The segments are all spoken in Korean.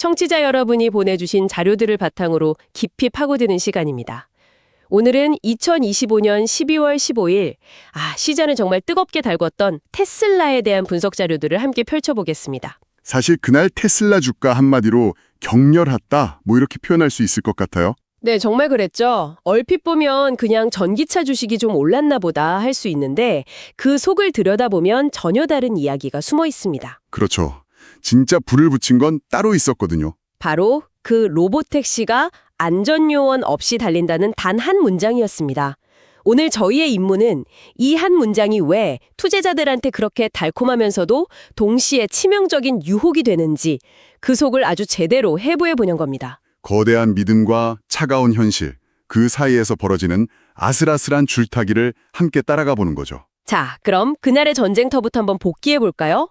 청취자 여러분이 보내주신 자료들을 바탕으로 깊이 파고드는 시간입니다. 오늘은 2025년 12월 15일, 시장을 정말 뜨겁게 달궜던 테슬라에 대한 분석 자료들을 함께 펼쳐보겠습니다. 사실 그날 테슬라 주가 한마디로 격렬했다, 이렇게 표현할 수 있을 것 같아요. 네, 정말 그랬죠. 얼핏 보면 그냥 전기차 주식이 좀 올랐나 보다 할 수 있는데 그 속을 들여다보면 전혀 다른 이야기가 숨어 있습니다. 그렇죠. 진짜 불을 붙인 건 따로 있었거든요. 바로 그 로보택시가 안전요원 없이 달린다는 단 한 문장이었습니다. 오늘 저희의 임무는 이 한 문장이 왜 투자자들한테 그렇게 달콤하면서도 동시에 치명적인 유혹이 되는지 그 속을 아주 제대로 해부해 보는 겁니다. 거대한 믿음과 차가운 현실, 그 사이에서 벌어지는 아슬아슬한 줄타기를 함께 따라가 보는 거죠. 자, 그럼 그날의 전쟁터부터 한번 복기해 볼까요?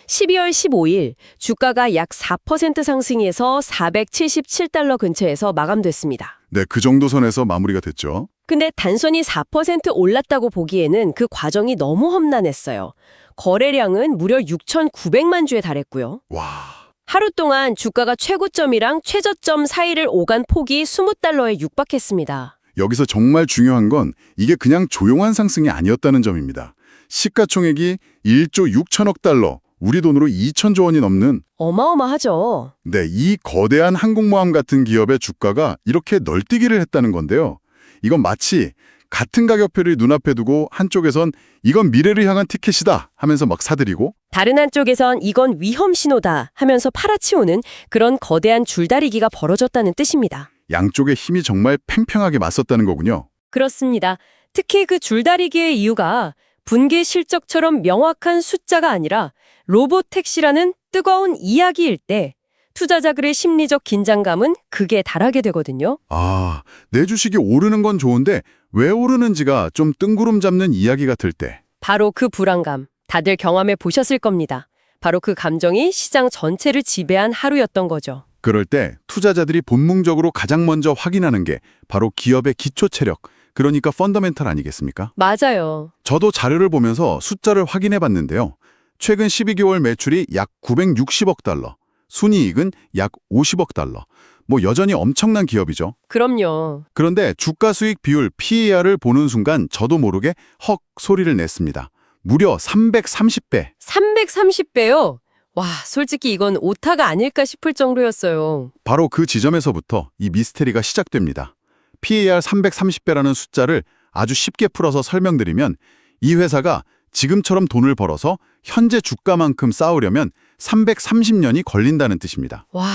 12월 15일 주가가 약 4% 상승해서 477달러 근처에서 마감됐습니다. 네, 그 정도 선에서 마무리가 됐죠. 근데 단순히 4% 올랐다고 보기에는 그 과정이 너무 험난했어요. 거래량은 무려 6,900만 주에 달했고요. 와, 하루 동안 주가가 최고점이랑 최저점 사이를 오간 폭이 20달러에 육박했습니다. 여기서 정말 중요한 건 이게 그냥 조용한 상승이 아니었다는 점입니다. 시가총액이 1조 6천억 달러, 우리 돈으로 2천조 원이 넘는 어마어마하죠. 네, 이 거대한 항공모함 같은 기업의 주가가 이렇게 널뛰기를 했다는 건데요. 이건 마치 같은 가격표를 눈앞에 두고 한쪽에선 이건 미래를 향한 티켓이다 하면서 막 사들이고 다른 한쪽에선 이건 위험 신호다 하면서 팔아치우는 그런 거대한 줄다리기가 벌어졌다는 뜻입니다. 양쪽의 힘이 정말 팽팽하게 맞섰다는 거군요. 그렇습니다. 특히 그 줄다리기의 이유가 분기 실적처럼 명확한 숫자가 아니라 로보택시라는 뜨거운 이야기일 때 투자자들의 심리적 긴장감은 극에 달하게 되거든요. 내 주식이 오르는 건 좋은데 왜 오르는지가 좀 뜬구름 잡는 이야기 같을 때. 바로 그 불안감, 다들 경험해 보셨을 겁니다. 바로 그 감정이 시장 전체를 지배한 하루였던 거죠. 그럴 때 투자자들이 본능적으로 가장 먼저 확인하는 게 바로 기업의 기초 체력, 그러니까 펀더멘털 아니겠습니까? 맞아요. 저도 자료를 보면서 숫자를 확인해 봤는데요. 최근 12개월 매출이 약 960억 달러, 순이익은 약 50억 달러. 여전히 엄청난 기업이죠. 그럼요. 그런데 주가 수익 비율 PER을 보는 순간 저도 모르게 헉 소리를 냈습니다. 무려 330배. 330배요? 와, 솔직히 이건 오타가 아닐까 싶을 정도였어요. 바로 그 지점에서부터 이 미스테리가 시작됩니다. PER 330배라는 숫자를 아주 쉽게 풀어서 설명드리면 이 회사가 지금처럼 돈을 벌어서 현재 주가만큼 쌓으려면 330년이 걸린다는 뜻입니다. 와,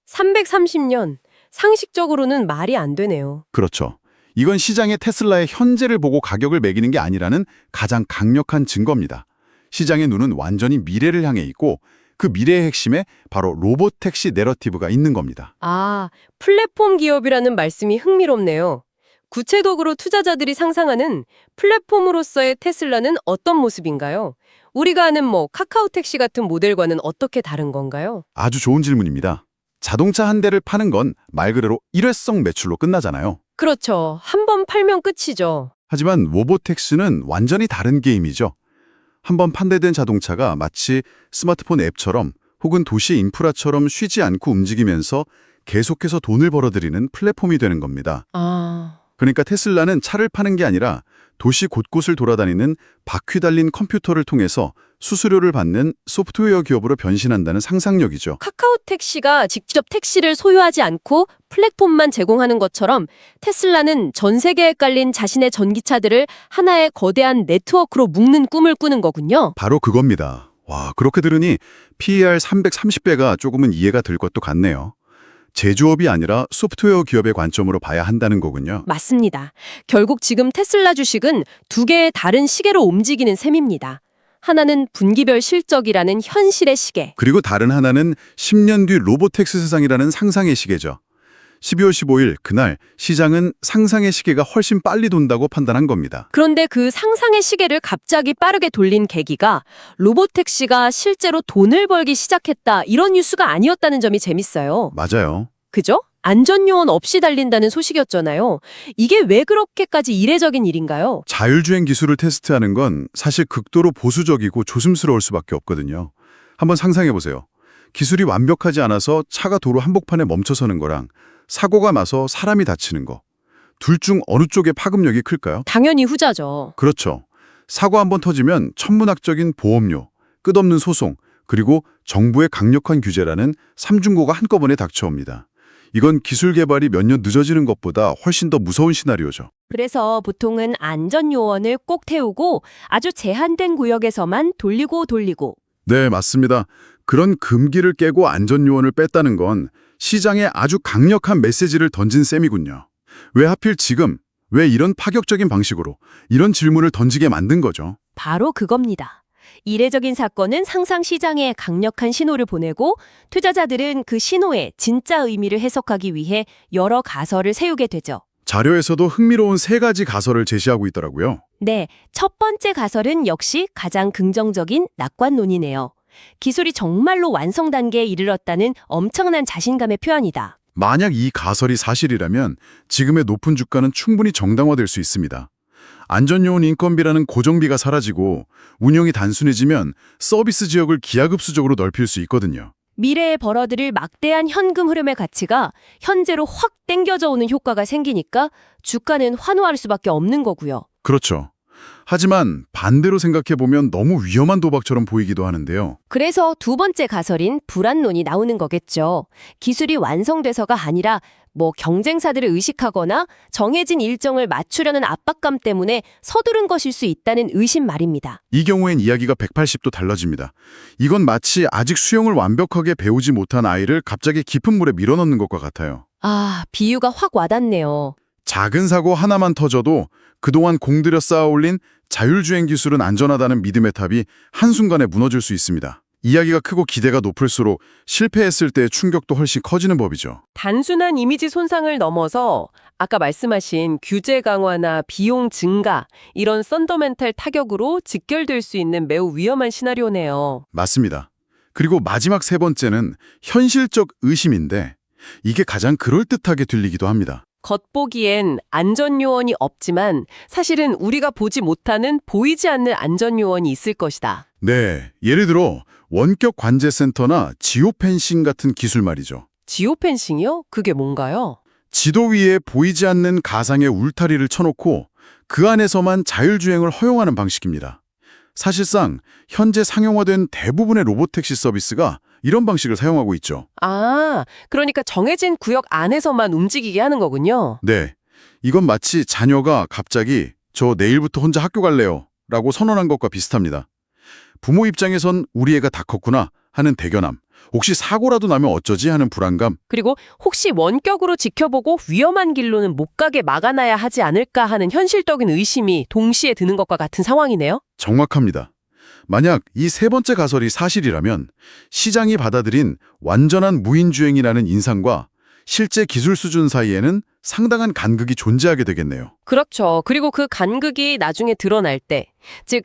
330년. 상식적으로는 말이 안 되네요. 그렇죠. 이건 시장의 테슬라의 현재를 보고 가격을 매기는 게 아니라는 가장 강력한 증거입니다. 시장의 눈은 완전히 미래를 향해 있고 그 미래의 핵심에 바로 로보택시 내러티브가 있는 겁니다. 플랫폼 기업이라는 말씀이 흥미롭네요. 구체적으로 투자자들이 상상하는 플랫폼으로서의 테슬라는 어떤 모습인가요? 우리가 아는 카카오택시 같은 모델과는 어떻게 다른 건가요? 아주 좋은 질문입니다. 자동차 한 대를 파는 건 말 그대로 일회성 매출로 끝나잖아요. 그렇죠. 한 번 팔면 끝이죠. 하지만 로보택시는 완전히 다른 게임이죠. 한번 판대된 자동차가 마치 스마트폰 앱처럼 혹은 도시 인프라처럼 쉬지 않고 움직이면서 계속해서 돈을 벌어들이는 플랫폼이 되는 겁니다. 그러니까 테슬라는 차를 파는 게 아니라 도시 곳곳을 돌아다니는 바퀴 달린 컴퓨터를 통해서 수수료를 받는 소프트웨어 기업으로 변신한다는 상상력이죠. 카카오택시가 직접 택시를 소유하지 않고 플랫폼만 제공하는 것처럼 테슬라는 전 세계에 깔린 자신의 전기차들을 하나의 거대한 네트워크로 묶는 꿈을 꾸는 거군요. 바로 그겁니다. 와, 그렇게 들으니 PER 330배가 조금은 이해가 될 것도 같네요. 제조업이 아니라 소프트웨어 기업의 관점으로 봐야 한다는 거군요. 맞습니다. 결국 지금 테슬라 주식은 두 개의 다른 시계로 움직이는 셈입니다. 하나는 분기별 실적이라는 현실의 시계. 그리고 다른 하나는 10년 뒤 로보택시 세상이라는 상상의 시계죠. 12월 15일 그날 시장은 상상의 시계가 훨씬 빨리 돈다고 판단한 겁니다. 그런데 그 상상의 시계를 갑자기 빠르게 돌린 계기가 로보택시가 실제로 돈을 벌기 시작했다 이런 뉴스가 아니었다는 점이 재밌어요. 맞아요. 그죠? 안전요원 없이 달린다는 소식이었잖아요. 이게 왜 그렇게까지 이례적인 일인가요? 자율주행 기술을 테스트하는 건 사실 극도로 보수적이고 조심스러울 수밖에 없거든요. 한번 상상해 보세요. 기술이 완벽하지 않아서 차가 도로 한복판에 멈춰서는 거랑 사고가 나서 사람이 다치는 거. 둘 중 어느 쪽의 파급력이 클까요? 당연히 후자죠. 그렇죠. 사고 한번 터지면 천문학적인 보험료, 끝없는 소송, 그리고 정부의 강력한 규제라는 삼중고가 한꺼번에 닥쳐옵니다. 이건 기술 개발이 몇 년 늦어지는 것보다 훨씬 더 무서운 시나리오죠. 그래서 보통은 안전요원을 꼭 태우고 아주 제한된 구역에서만 돌리고 네, 맞습니다. 그런 금기를 깨고 안전요원을 뺐다는 건 시장에 아주 강력한 메시지를 던진 셈이군요. 왜 하필 지금, 왜 이런 파격적인 방식으로 이런 질문을 던지게 만든 거죠? 바로 그겁니다. 이례적인 사건은 상상 시장에 강력한 신호를 보내고 투자자들은 그 신호의 진짜 의미를 해석하기 위해 여러 가설을 세우게 되죠. 자료에서도 흥미로운 3가지 가설을 제시하고 있더라고요. 네, 첫 번째 가설은 역시 가장 긍정적인 낙관론이네요. 기술이 정말로 완성 단계에 이르렀다는 엄청난 자신감의 표현이다. 만약 이 가설이 사실이라면 지금의 높은 주가는 충분히 정당화될 수 있습니다. 안전요원 인건비라는 고정비가 사라지고 운영이 단순해지면 서비스 지역을 기하급수적으로 넓힐 수 있거든요. 미래에 벌어들일 막대한 현금 흐름의 가치가 현재로 확 땡겨져 오는 효과가 생기니까 주가는 환호할 수밖에 없는 거고요. 그렇죠. 하지만 반대로 생각해보면 너무 위험한 도박처럼 보이기도 하는데요. 그래서 두 번째 가설인 불안론이 나오는 거겠죠. 기술이 완성돼서가 아니라 경쟁사들을 의식하거나 정해진 일정을 맞추려는 압박감 때문에 서두른 것일 수 있다는 의심 말입니다. 이 경우엔 이야기가 180도 달라집니다. 이건 마치 아직 수영을 완벽하게 배우지 못한 아이를 갑자기 깊은 물에 밀어넣는 것과 같아요. 아, 비유가 확 와닿네요. 작은 사고 하나만 터져도 그동안 공들여 쌓아올린 자율주행 기술은 안전하다는 믿음의 탑이 한순간에 무너질 수 있습니다. 이야기가 크고 기대가 높을수록 실패했을 때의 충격도 훨씬 커지는 법이죠. 단순한 이미지 손상을 넘어서 아까 말씀하신 규제 강화나 비용 증가, 이런 펀더멘탈 타격으로 직결될 수 있는 매우 위험한 시나리오네요. 맞습니다. 그리고 마지막 3번째는 현실적 의심인데 이게 가장 그럴듯하게 들리기도 합니다. 겉보기엔 안전요원이 없지만 사실은 우리가 보지 못하는 보이지 않는 안전요원이 있을 것이다. 네, 예를 들어 원격 관제 센터나 지오펜싱 같은 기술 말이죠. 지오펜싱이요? 그게 뭔가요? 지도 위에 보이지 않는 가상의 울타리를 쳐놓고 그 안에서만 자율주행을 허용하는 방식입니다. 사실상 현재 상용화된 대부분의 로보택시 서비스가 이런 방식을 사용하고 있죠. 아, 그러니까 정해진 구역 안에서만 움직이게 하는 거군요. 네, 이건 마치 자녀가 갑자기 저 내일부터 혼자 학교 갈래요 라고 선언한 것과 비슷합니다. 부모 입장에선 우리 애가 다 컸구나 하는 대견함, 혹시 사고라도 나면 어쩌지 하는 불안감. 그리고 혹시 원격으로 지켜보고 위험한 길로는 못 가게 막아놔야 하지 않을까 하는 현실적인 의심이 동시에 드는 것과 같은 상황이네요. 정확합니다. 만약 이 3번째 가설이 사실이라면 시장이 받아들인 완전한 무인주행이라는 인상과 실제 기술 수준 사이에는 상당한 간극이 존재하게 되겠네요. 그렇죠. 그리고 그 간극이 나중에 드러날 때, 즉,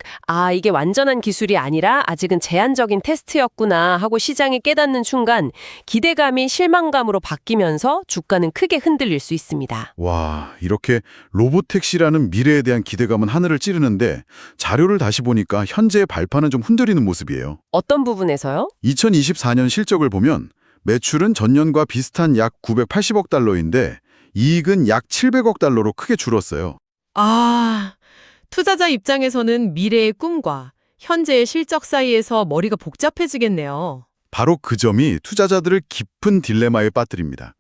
이게 완전한 기술이 아니라 아직은 제한적인 테스트였구나 하고 시장이 깨닫는 순간 기대감이 실망감으로 바뀌면서 주가는 크게 흔들릴 수 있습니다. 와, 이렇게 로보택시라는 미래에 대한 기대감은 하늘을 찌르는데 자료를 다시 보니까 현재의 발판은 좀 흔들리는 모습이에요. 어떤 부분에서요? 2024년 실적을 보면 매출은 전년과 비슷한 약 980억 달러인데 이익은 약 700억 달러로 크게 줄었어요. 투자자 입장에서는 미래의 꿈과 현재의 실적 사이에서 머리가 복잡해지겠네요. 바로 그 점이 투자자들을 깊은 딜레마에 빠뜨립니다.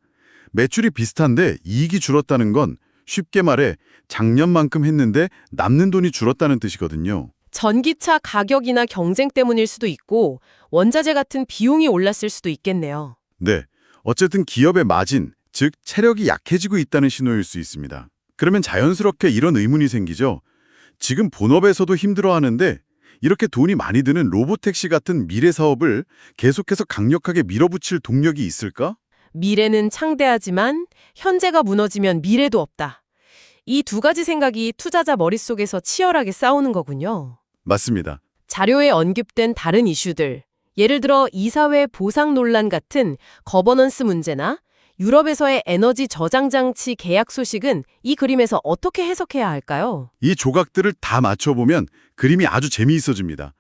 매출이 비슷한데 이익이 줄었다는 건 쉽게 말해 작년만큼 했는데 남는 돈이 줄었다는 뜻이거든요. 전기차 가격이나 경쟁 때문일 수도 있고 원자재 같은 비용이 올랐을 수도 있겠네요. 네, 어쨌든 기업의 마진, 즉 체력이 약해지고 있다는 신호일 수 있습니다. 그러면 자연스럽게 이런 의문이 생기죠. 지금 본업에서도 힘들어하는데 이렇게 돈이 많이 드는 로보택시 같은 미래 사업을 계속해서 강력하게 밀어붙일 동력이 있을까? 미래는 창대하지만 현재가 무너지면 미래도 없다. 이 두 가지 생각이 투자자 머릿속에서 치열하게 싸우는 거군요. 맞습니다. 자료에 언급된 다른 이슈들, 예를 들어 이사회 보상 논란 같은 거버넌스 문제나 유럽에서의 에너지 저장 장치 계약 소식은 이 그림에서 어떻게 해석해야 할까요? 이 조각들을 다 맞춰보면 그림이 아주 재미있어집니다.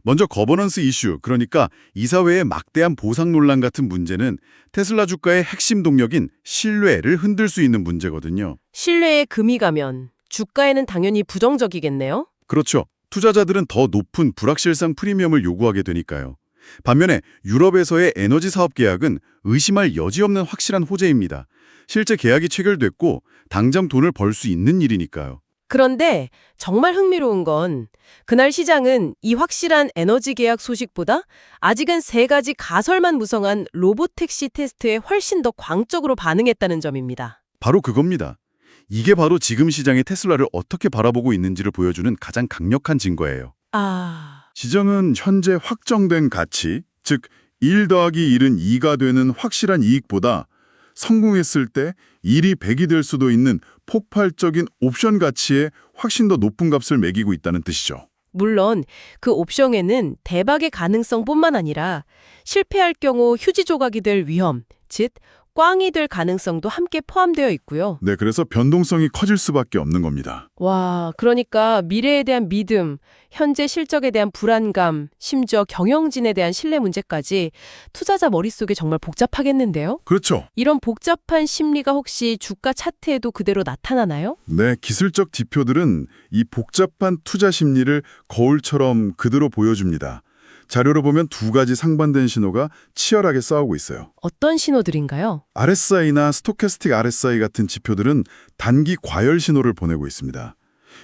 먼저 거버넌스 이슈, 그러니까 이사회의 막대한 보상 논란 같은 문제는 테슬라 주가의 핵심 동력인 신뢰를 흔들 수 있는 문제거든요. 신뢰에 금이 가면 주가에는 당연히 부정적이겠네요. 그렇죠. 투자자들은 더 높은 불확실성 프리미엄을 요구하게 되니까요. 반면에 유럽에서의 에너지 사업 계약은 의심할 여지 없는 확실한 호재입니다. 실제 계약이 체결됐고 당장 돈을 벌 수 있는 일이니까요. 그런데 정말 흥미로운 건 그날 시장은 이 확실한 에너지 계약 소식보다 아직은 3가지 가설만 무성한 로보택시 테스트에 훨씬 더 광적으로 반응했다는 점입니다. 바로 그겁니다. 이게 바로 지금 시장의 테슬라를 어떻게 바라보고 있는지를 보여주는 가장 강력한 증거예요. 시장은 현재 확정된 가치, 즉 1 더하기 1은 2가 되는 확실한 이익보다 성공했을 때 1이 100이 될 수도 있는 폭발적인 옵션 가치에 훨씬 더 높은 값을 매기고 있다는 뜻이죠. 물론 그 옵션에는 대박의 가능성뿐만 아니라 실패할 경우 휴지 조각이 될 위험, 즉 꽝이 될 가능성도 함께 포함되어 있고요. 네, 그래서 변동성이 커질 수밖에 없는 겁니다. 와, 그러니까 미래에 대한 믿음, 현재 실적에 대한 불안감, 심지어 경영진에 대한 신뢰 문제까지 투자자 머릿속에 정말 복잡하겠는데요? 그렇죠. 이런 복잡한 심리가 혹시 주가 차트에도 그대로 나타나나요? 네, 기술적 지표들은 이 복잡한 투자 심리를 거울처럼 그대로 보여줍니다. 자료로 보면 2가지 상반된 신호가 치열하게 싸우고 있어요. 어떤 신호들인가요? RSI나 스토캐스틱 RSI 같은 지표들은 단기 과열 신호를 보내고 있습니다.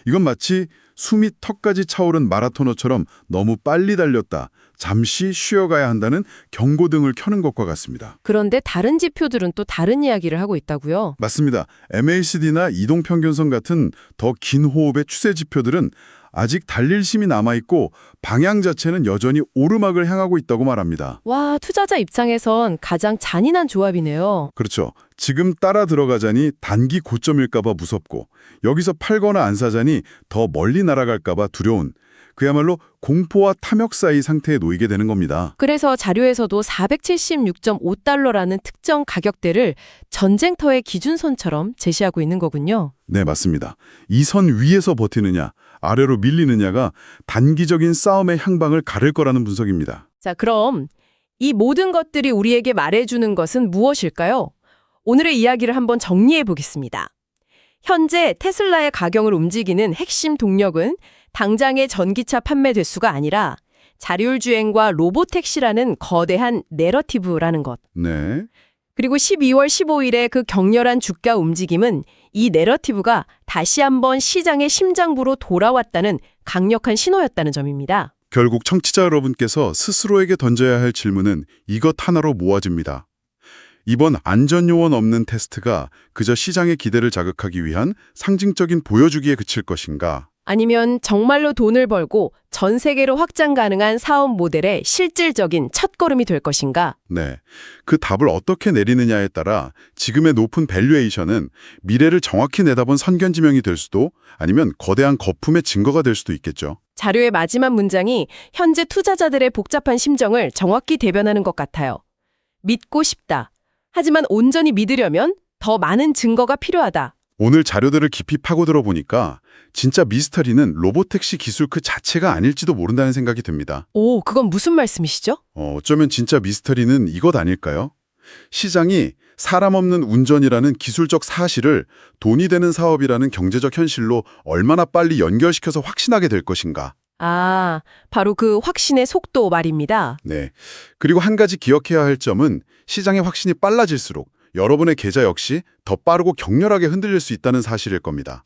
이건 마치 숨이 턱까지 차오른 마라토너처럼 너무 빨리 달렸다, 잠시 쉬어가야 한다는 경고등을 켜는 것과 같습니다. 그런데 다른 지표들은 또 다른 이야기를 하고 있다고요? 맞습니다. MACD나 이동평균선 같은 더 긴 호흡의 추세 지표들은 아직 달릴 힘이 남아있고 방향 자체는 여전히 오르막을 향하고 있다고 말합니다. 와, 투자자 입장에선 가장 잔인한 조합이네요. 그렇죠. 지금 따라 들어가자니 단기 고점일까 봐 무섭고 여기서 팔거나 안 사자니 더 멀리 날아갈까 봐 두려운 그야말로 공포와 탐욕 사이 상태에 놓이게 되는 겁니다. 그래서 자료에서도 476.5달러라는 특정 가격대를 전쟁터의 기준선처럼 제시하고 있는 거군요. 네, 맞습니다. 이 선 위에서 버티느냐, 아래로 밀리느냐가 단기적인 싸움의 향방을 가를 거라는 분석입니다. 자, 그럼 이 모든 것들이 우리에게 말해주는 것은 무엇일까요? 오늘의 이야기를 한번 정리해 보겠습니다. 현재 테슬라의 가격을 움직이는 핵심 동력은 당장의 전기차 판매 대수가 아니라 자율 주행과 로보택시라는 거대한 내러티브라는 것. 네. 그리고 12월 15일에 그 격렬한 주가 움직임은 이 내러티브가 다시 한번 시장의 심장부로 돌아왔다는 강력한 신호였다는 점입니다. 결국 청취자 여러분께서 스스로에게 던져야 할 질문은 이것 하나로 모아집니다. 이번 안전요원 없는 테스트가 그저 시장의 기대를 자극하기 위한 상징적인 보여주기에 그칠 것인가? 아니면 정말로 돈을 벌고 전 세계로 확장 가능한 사업 모델의 실질적인 첫걸음이 될 것인가? 네, 그 답을 어떻게 내리느냐에 따라 지금의 높은 밸류에이션은 미래를 정확히 내다본 선견지명이 될 수도 아니면 거대한 거품의 증거가 될 수도 있겠죠. 자료의 마지막 문장이 현재 투자자들의 복잡한 심정을 정확히 대변하는 것 같아요. 믿고 싶다. 하지만 온전히 믿으려면 더 많은 증거가 필요하다. 오늘 자료들을 깊이 파고들어 보니까 진짜 미스터리는 로보택시 기술 그 자체가 아닐지도 모른다는 생각이 듭니다. 오, 그건 무슨 말씀이시죠? 어쩌면 진짜 미스터리는 이것 아닐까요? 시장이 사람 없는 운전이라는 기술적 사실을 돈이 되는 사업이라는 경제적 현실로 얼마나 빨리 연결시켜서 확신하게 될 것인가. 아, 바로 그 확신의 속도 말입니다. 네. 그리고 한 가지 기억해야 할 점은 시장의 확신이 빨라질수록 여러분의 계좌 역시 더 빠르고 격렬하게 흔들릴 수 있다는 사실일 겁니다.